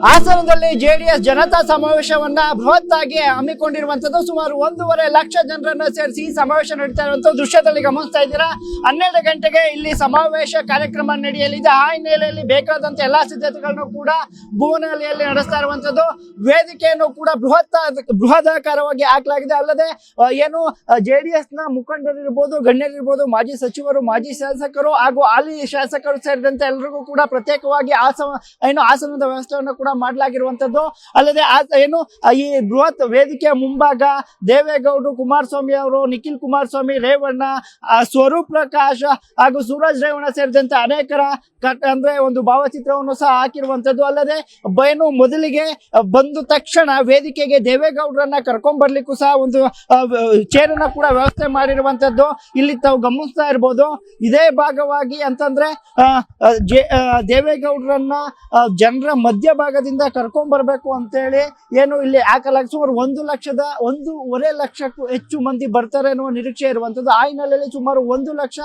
ಹಾಸನದಲ್ಲಿ ಜೆಡಿಎಸ್ ಜನತಾ ಸಮಾವೇಶವನ್ನ ಬೃಹತ್ತಾಗಿ ಹಮ್ಮಿಕೊಂಡಿರುವಂತದ್ದು. ಸುಮಾರು 1.5 ಲಕ್ಷ ಜನರನ್ನ ಸೇರಿಸಿ ಈ ಸಮಾವೇಶ ನಡೀತಾ ಇರುವಂತಹ ದೃಶ್ಯದಲ್ಲಿ ಗಮನಿಸ್ತಾ ಇದ್ದೀರಾ. 12 ಗಂಟೆಗೆ ಇಲ್ಲಿ ಸಮಾವೇಶ ಕಾರ್ಯಕ್ರಮ ನಡೆಯಲಿದೆ. ಆ ಹಿನ್ನೆಲೆಯಲ್ಲಿ ಬೇಕಾದಂತ ಎಲ್ಲಾ ಸಿದ್ಧತೆಗಳನ್ನು ಕೂಡ ಭುವನಹಳ್ಳಿಯಲ್ಲಿ ನಡೆಸ್ತಾ ಇರುವಂತದ್ದು. ವೇದಿಕೆಯನ್ನು ಕೂಡ ಬೃಹದಾಕಾರವಾಗಿ ಹಾಕಲಾಗಿದೆ. ಅಲ್ಲದೆ ಏನು ಜೆಡಿಎಸ್ ನ ಮುಖಂಡರಿರ್ಬೋದು, ಗಣ್ಯರಿರ್ಬೋದು, ಮಾಜಿ ಸಚಿವರು, ಮಾಜಿ ಶಾಸಕರು ಹಾಗೂ ಹಾಲಿ ಶಾಸಕರು ಸೇರಿದಂತೆ ಎಲ್ಲರಿಗೂ ಕೂಡ ಪ್ರತ್ಯೇಕವಾಗಿ ಆಸನದ ವ್ಯವಸ್ಥೆಯನ್ನು ಕೂಡ ಮಾಡಲಾಗಿರುವಂತದ್ದು. ಅಲ್ಲದೆ ಈ ಬೃಹತ್ ವೇದಿಕೆಯ ಮುಂಭಾಗ ದೇವೇಗೌಡರು, ಕುಮಾರಸ್ವಾಮಿ ಅವರು, ನಿಖಿಲ್ ಕುಮಾರಸ್ವಾಮಿ, ರೇವಣ್ಣ, ಸ್ವರೂಪ್ ಪ್ರಕಾಶ್ ಹಾಗೂ ಸೂರಜ್ ರೇವಣ್ಣ ಸೇರಿದಂತೆ ಅನೇಕರ ಅಂದ್ರೆ ಒಂದು ಭಾವಚಿತ್ರವನ್ನು ಸಹ ಹಾಕಿರುವಂತದ್ದು. ಅಲ್ಲದೆ ಮೊದಲಿಗೆ ಬಂದ ತಕ್ಷಣ ವೇದಿಕೆಗೆ ದೇವೇಗೌಡರನ್ನ ಕರ್ಕೊಂಡ್ ಬರ್ಲಿಕ್ಕೂ ಸಹ ಒಂದು ಚೇರನ್ನ ಕೂಡ ವ್ಯವಸ್ಥೆ ಮಾಡಿರುವಂತದ್ದು ಇಲ್ಲಿ ತಾವು ಗಮನಿಸ್ತಾ ಇರ್ಬೋದು. ಇದೇ ಭಾಗವಾಗಿ ಅಂತಂದ್ರೆ ದೇವೇಗೌಡರನ್ನ ಜನರ ಮಧ್ಯಭಾಗದಿಂದ ಕರ್ಕೊಂಡ್ ಬರ್ಬೇಕು ಅಂತೇಳಿ ಏನು ಇಲ್ಲಿ ಹಾಕಲಾಗಿ ಸುಮಾರು 1.5 ಲಕ್ಷಕ್ಕೂ ಹೆಚ್ಚು ಮಂದಿ ಬರ್ತಾರೆ ಎನ್ನುವ ನಿರೀಕ್ಷೆ ಇರುವಂತದ್ದು. ಆ ಹಿನ್ನೆಲೆಯಲ್ಲಿ ಸುಮಾರು 1 ಲಕ್ಷ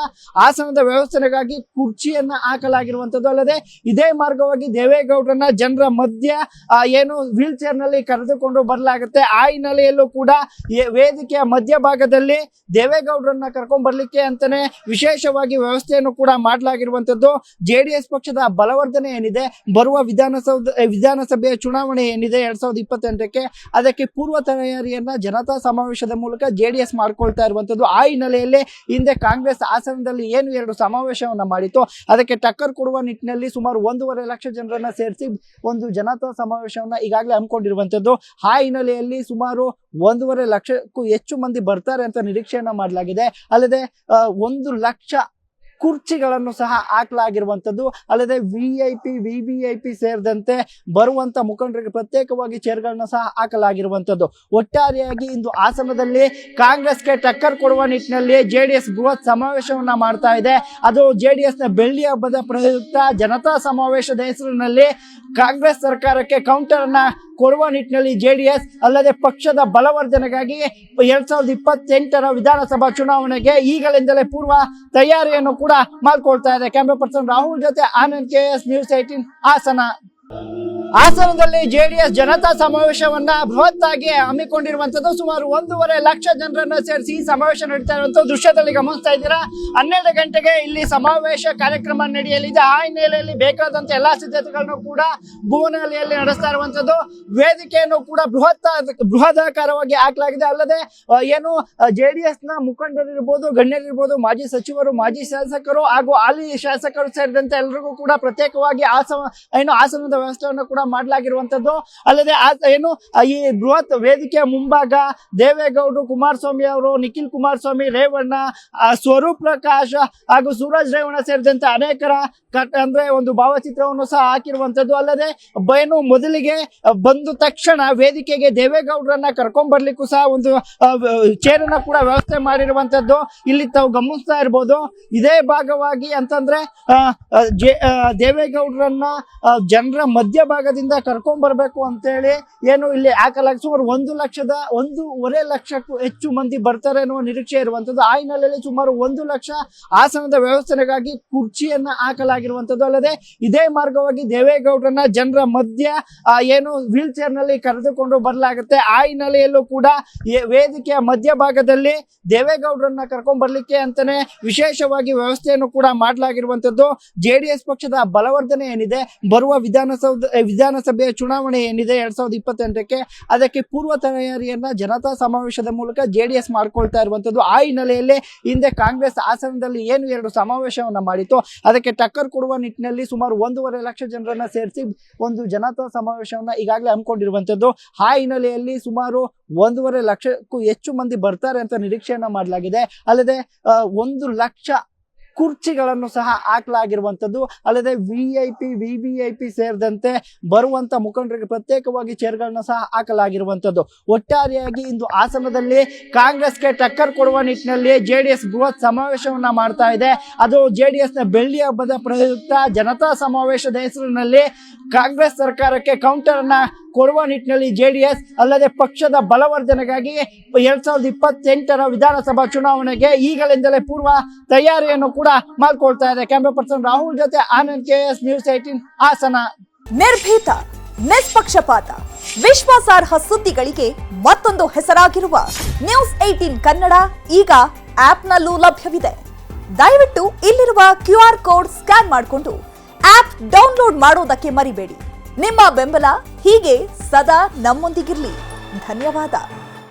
ಆಸನದ ವ್ಯವಸ್ಥೆಗಾಗಿ ಕುರ್ಚಿಯನ್ನ ಹಾಕಲಾಗಿರುವಂತದ್ದು. ಅಲ್ಲದೆ ಇದೇ ಮಾರ್ಗವಾಗಿ ದೇವೇಗೌಡರನ್ನ ಜನರ ಮಧ್ಯ ಏನು ವೀಲ್ ಚೇರ್ ನಲ್ಲಿ ಕರೆದುಕೊಂಡು ಬರಲಾಗುತ್ತೆ. ಆ ಹಿನ್ನೆಲೆಯಲ್ಲೂ ಕೂಡ ವೇದಿಕೆಯ ಮಧ್ಯಭಾಗದಲ್ಲಿ ದೇವೇಗೌಡರನ್ನ ಕರ್ಕೊಂಡ್ ಬರ್ಲಿಕ್ಕೆ ಅಂತಾನೆ ವಿಶೇಷವಾಗಿ ವ್ಯವಸ್ಥೆಯನ್ನು ಕೂಡ ಮಾಡಲಾಗಿರುವಂತದ್ದು. ಜೆಡಿಎಸ್ ಪಕ್ಷದ ಬಲವರ್ಧನೆ ಏನಿದೆ, ಬರುವ ವಿಧಾನಸಭೆಯ ಚುನಾವಣೆ ಏನಿದೆ 2028ಕ್ಕೆ, ಅದಕ್ಕೆ ಪೂರ್ವ ತಯಾರಿಯನ್ನ ಜನತಾ ಸಮಾವೇಶದ ಮೂಲಕ ಜೆಡಿಎಸ್ ಮಾಡ್ಕೊಳ್ತಾ ಇರುವಂತದ್ದು. ಆ ಹಿನ್ನೆಲೆಯಲ್ಲಿ ಹಿಂದೆ ಕಾಂಗ್ರೆಸ್ ಹಾಸನದಲ್ಲಿ ಏನು 2 ಸಮಾವೇಶವನ್ನ ಮಾಡಿತ್ತು, ಅದಕ್ಕೆ ಟಕ್ಕರ್ ಕೊಡುವ ನಿಟ್ಟಿನಲ್ಲಿ ಸುಮಾರು 1.5 ಲಕ್ಷ ಜನರನ್ನ ಸೇರಿಸಿ ಒಂದು ಜನತಾ ಸಮಾವೇಶವನ್ನ ಈಗಾಗಲೇ ಹಮ್ಮಿಕೊಂಡಿರುವಂತದ್ದು. ಆ ಹಿನ್ನೆಲೆಯಲ್ಲಿ ಸುಮಾರು 1.5 ಲಕ್ಷಕ್ಕೂ ಹೆಚ್ಚು ಮಂದಿ ಬರ್ತಾರೆ ಅಂತ ನಿರೀಕ್ಷೆಯನ್ನ ಮಾಡಲಾಗಿದೆ. ಅಲ್ಲದೆ 1 ಲಕ್ಷ ಕುರ್ಚಿಗಳನ್ನು ಸಹ ಹಾಕಲಾಗಿರುವಂತದ್ದು. ಅಲ್ಲದೆ ವಿಐಪಿ, ವಿವಿಐಪಿ ಸೇರಿದಂತೆ ಬರುವಂತ ಮುಖಂಡರಿಗೆ ಪ್ರತ್ಯೇಕವಾಗಿ ಚೇರ್ಗಳನ್ನ ಸಹ ಹಾಕಲಾಗಿರುವಂತದ್ದು. ಒಟ್ಟಾರೆಯಾಗಿ ಇಂದು ಹಾಸನದಲ್ಲಿ ಕಾಂಗ್ರೆಸ್ಗೆ ಟಕ್ಕರ್ ಕೊಡುವ ನಿಟ್ಟಿನಲ್ಲಿ ಜೆಡಿಎಸ್ ಬೃಹತ್ ಸಮಾವೇಶವನ್ನ ಮಾಡ್ತಾ ಇದೆ. ಅದು ಜೆಡಿಎಸ್ ನ ಬೆಳ್ಳಿ ಹಬ್ಬದ ಪ್ರಯುಕ್ತ ಜನತಾ ಸಮಾವೇಶದ ಹೆಸರಿನಲ್ಲಿ ಕಾಂಗ್ರೆಸ್ ಸರ್ಕಾರಕ್ಕೆ ಕೌಂಟರ್ ಅನ್ನ ಕೊಡುವ ನಿಟ್ಟಿನಲ್ಲಿ ಜೆಡಿಎಸ್, ಅಲ್ಲದೆ ಪಕ್ಷದ ಬಲವರ್ಧನೆಗಾಗಿ 2028ರ ವಿಧಾನಸಭಾ ಚುನಾವಣೆಗೆ ಈಗಲಿಂದಲೇ ಪೂರ್ವ ತಯಾರಿಯನ್ನು ಕೂಡ ಮಾಡ್ಕೊಳ್ತಾ ಇದೆ. ಕ್ಯಾಮ್ರಾ ಪರ್ಸನ್ ರಾಹುಲ್ ಜೊತೆ ಆನಂದ್ KS, ನ್ಯೂಸ್ 18 ಹಾಸನ. ಹಾಸನದಲ್ಲಿ ಜೆಡಿಎಸ್ ಜನತಾ ಸಮಾವೇಶವನ್ನ ಬೃಹತ್ತಾಗಿ ಹಮ್ಮಿಕೊಂಡಿರುವಂತದ್ದು. ಸುಮಾರು 1.5 ಲಕ್ಷ ಜನರನ್ನ ಸೇರಿಸಿ ಈ ಸಮಾವೇಶ ನಡೀತಾ ಇರುವಂತಹ ದೃಶ್ಯದಲ್ಲಿ ಗಮನಿಸ್ತಾ ಇದ್ದೀರಾ. 12 ಗಂಟೆಗೆ ಇಲ್ಲಿ ಸಮಾವೇಶ ಕಾರ್ಯಕ್ರಮ ನಡೆಯಲಿದೆ. ಆ ಹಿನ್ನೆಲೆಯಲ್ಲಿ ಬೇಕಾದಂತ ಎಲ್ಲಾ ಸಿದ್ಧತೆಗಳನ್ನು ಕೂಡ ಭುವನಹಳ್ಳಿಯಲ್ಲಿ ನಡೆಸ್ತಾ ಇರುವಂತದ್ದು. ವೇದಿಕೆಯನ್ನು ಕೂಡ ಬೃಹದಾಕಾರವಾಗಿ ಹಾಕಲಾಗಿದೆ. ಅಲ್ಲದೆ ಏನು ಜೆಡಿಎಸ್ ನ ಮುಖಂಡರಿರ್ಬೋದು, ಗಣ್ಯರಿರ್ಬೋದು, ಮಾಜಿ ಸಚಿವರು, ಮಾಜಿ ಶಾಸಕರು ಹಾಗೂ ಹಾಲಿ ಶಾಸಕರು ಸೇರಿದಂತೆ ಎಲ್ಲರಿಗೂ ಕೂಡ ಪ್ರತ್ಯೇಕವಾಗಿ ಆಸನದ ವ್ಯವಸ್ಥೆಯನ್ನು ಕೂಡ ಮಾಡಲಾಗಿರುವಂತದ್ದು. ಅಲ್ಲದೆ ಈ ಬೃಹತ್ ವೇದಿಕೆಯ ಮುಂಭಾಗ ದೇವೇಗೌಡರು, ಕುಮಾರಸ್ವಾಮಿ ಅವರು, ನಿಖಿಲ್ ಕುಮಾರಸ್ವಾಮಿ, ರೇವಣ್ಣ, ಸ್ವರೂಪ್ ಪ್ರಕಾಶ್ ಹಾಗೂ ಸೂರಜ್ ರೇವಣ್ಣ ಸೇರಿದಂತೆ ಅನೇಕರ ಅಂದ್ರೆ ಒಂದು ಭಾವಚಿತ್ರವನ್ನು ಸಹ ಹಾಕಿರುವಂತದ್ದು. ಅಲ್ಲದೆ ಮೊದಲಿಗೆ ಬಂದ ತಕ್ಷಣ ವೇದಿಕೆಗೆ ದೇವೇಗೌಡರನ್ನ ಕರ್ಕೊಂಡ್ ಬರ್ಲಿಕ್ಕೂ ಸಹ ಒಂದು ಚೇರನ್ನ ಕೂಡ ವ್ಯವಸ್ಥೆ ಮಾಡಿರುವಂತದ್ದು ಇಲ್ಲಿ ತಾವು ಗಮನಿಸ್ತಾ ಇರ್ಬೋದು. ಇದೇ ಭಾಗವಾಗಿ ಅಂತಂದ್ರೆ ದೇವೇಗೌಡರನ್ನ ಜನರ ಮಧ್ಯಭಾಗದಿಂದ ಕರ್ಕೊಂಡ್ ಬರ್ಬೇಕು ಅಂತೇಳಿ ಏನು ಇಲ್ಲಿ ಹಾಕಲಾಗಿ ಸುಮಾರು 1.5 ಲಕ್ಷಕ್ಕೂ ಹೆಚ್ಚು ಮಂದಿ ಬರ್ತಾರೆ ಎನ್ನುವ ನಿರೀಕ್ಷೆ ಇರುವಂತದ್ದು. ಆ ಹಿನ್ನೆಲೆಯಲ್ಲಿ ಸುಮಾರು 1 ಲಕ್ಷ ಆಸನದ ವ್ಯವಸ್ಥೆಗಾಗಿ ಕುರ್ಚಿಯನ್ನ ಹಾಕಲಾಗಿರುವಂತದ್ದು. ಅಲ್ಲದೆ ಇದೇ ಮಾರ್ಗವಾಗಿ ದೇವೇಗೌಡರನ್ನ ಜನರ ಮಧ್ಯ ಏನು ವೀಲ್ ಚೇರ್ ನಲ್ಲಿ ಕರೆದುಕೊಂಡು ಬರಲಾಗುತ್ತೆ. ಆ ಹಿನ್ನೆಲೆಯಲ್ಲೂ ಕೂಡ ವೇದಿಕೆಯ ಮಧ್ಯಭಾಗದಲ್ಲಿ ದೇವೇಗೌಡರನ್ನ ಕರ್ಕೊಂಡ್ ಬರ್ಲಿಕ್ಕೆ ಅಂತಾನೆ ವಿಶೇಷವಾಗಿ ವ್ಯವಸ್ಥೆಯನ್ನು ಕೂಡ ಮಾಡಲಾಗಿರುವಂತದ್ದು. ಜೆಡಿಎಸ್ ಪಕ್ಷದ ಬಲವರ್ಧನೆ ಏನಿದೆ, ಬರುವ ವಿಧಾನಸಭೆಯ ಚುನಾವಣೆ ಏನಿದೆ 2028ಕ್ಕೆ, ಅದಕ್ಕೆ ಪೂರ್ವ ತಯಾರಿಯನ್ನ ಜನತಾ ಸಮಾವೇಶದ ಮೂಲಕ ಜೆಡಿಎಸ್ ಮಾಡ್ಕೊಳ್ತಾ ಇರುವಂತದ್ದು. ಆ ಹಿನ್ನೆಲೆಯಲ್ಲಿ ಹಿಂದೆ ಕಾಂಗ್ರೆಸ್ ಹಾಸನದಲ್ಲಿ ಏನು 2 ಸಮಾವೇಶವನ್ನ ಮಾಡಿತ್ತು, ಅದಕ್ಕೆ ಟಕ್ಕರ್ ಕೊಡುವ ನಿಟ್ಟಿನಲ್ಲಿ ಸುಮಾರು 1.5 ಲಕ್ಷ ಜನರನ್ನ ಸೇರಿಸಿ ಒಂದು ಜನತಾ ಸಮಾವೇಶವನ್ನ ಈಗಾಗಲೇ ಹಮ್ಮಿಕೊಂಡಿರುವಂತದ್ದು. ಆ ಹಿನ್ನೆಲೆಯಲ್ಲಿ ಸುಮಾರು 1.5 ಲಕ್ಷಕ್ಕೂ ಹೆಚ್ಚು ಮಂದಿ ಬರ್ತಾರೆ ಅಂತ ನಿರೀಕ್ಷೆಯನ್ನ ಮಾಡಲಾಗಿದೆ. ಅಲ್ಲದೆ 1 ಲಕ್ಷ ಕುರ್ಚಿಗಳನ್ನು ಸಹ ಹಾಕಲಾಗಿರುವಂತದ್ದು. ಅಲ್ಲದೆ ವಿಐಪಿ, ವಿವಿಐಪಿ ಸೇರಿದಂತೆ ಬರುವಂತ ಮುಖಂಡರಿಗೆ ಪ್ರತ್ಯೇಕವಾಗಿ ಚೇರ್ಗಳನ್ನ ಸಹ ಹಾಕಲಾಗಿರುವಂತದ್ದು. ಒಟ್ಟಾರೆಯಾಗಿ ಇಂದು ಹಾಸನದಲ್ಲಿ ಕಾಂಗ್ರೆಸ್ಗೆ ಟಕ್ಕರ್ ಕೊಡುವ ನಿಟ್ಟಿನಲ್ಲಿ ಜೆಡಿಎಸ್ ಬೃಹತ್ ಸಮಾವೇಶವನ್ನ ಮಾಡ್ತಾ ಇದೆ. ಅದು ಜೆಡಿಎಸ್ ನ ಬೆಳ್ಳಿ ಹಬ್ಬದ ಪ್ರಯುಕ್ತ ಜನತಾ ಸಮಾವೇಶದ ಹೆಸರಿನಲ್ಲಿ ಕಾಂಗ್ರೆಸ್ ಸರ್ಕಾರಕ್ಕೆ ಕೌಂಟರ್ ಅನ್ನ ಕೊಡುವ ನಿಟ್ಟಿನಲ್ಲಿ ಜೆಡಿಎಸ್, ಅಲ್ಲದೆ ಪಕ್ಷದ ಬಲವರ್ಧನೆಗಾಗಿ 2028ರ ವಿಧಾನಸಭಾ ಚುನಾವಣೆಗೆ ಈಗಲಿಂದಲೇ ಪೂರ್ವ ತಯಾರಿಯನ್ನು ಕೂಡ ಮಾಡ್ಕೊಳ್ತಾ ಇದೆ. ಕ್ಯಾಮ್ರಾ ಪರ್ಸನ್ ರಾಹುಲ್ ಜೊತೆ ಆನಂದ್ KS, ನ್ಯೂಸ್ 18 ಹಾಸನ. ನಿರ್ಭೀತ ನಿಷ್ಪಕ್ಷಪಾತ, ವಿಶ್ವಾಸಾರ್ಹ ಸುದ್ದಿಗಳಿಗೆ ಮತ್ತೊಂದು ಹೆಸರಾಗಿರುವ ನ್ಯೂಸ್ 18 ಕನ್ನಡ ಈಗ ಆಪ್ನಲ್ಲೂ ಲಭ್ಯವಿದೆ. ದಯವಿಟ್ಟು ಇಲ್ಲಿರುವ QR ಕೋಡ್ ಸ್ಕ್ಯಾನ್ ಮಾಡಿಕೊಂಡು ಆಪ್ ಡೌನ್ಲೋಡ್ ಮಾಡೋದಕ್ಕೆ ಮರಿಬೇಡಿ. ನಿಮ್ಮ ಬೆಂಬಲ ಹೀಗೆ ಸದಾ ನಮ್ಮೊಂದಿಗಿರಲಿ. ಧನ್ಯವಾದ.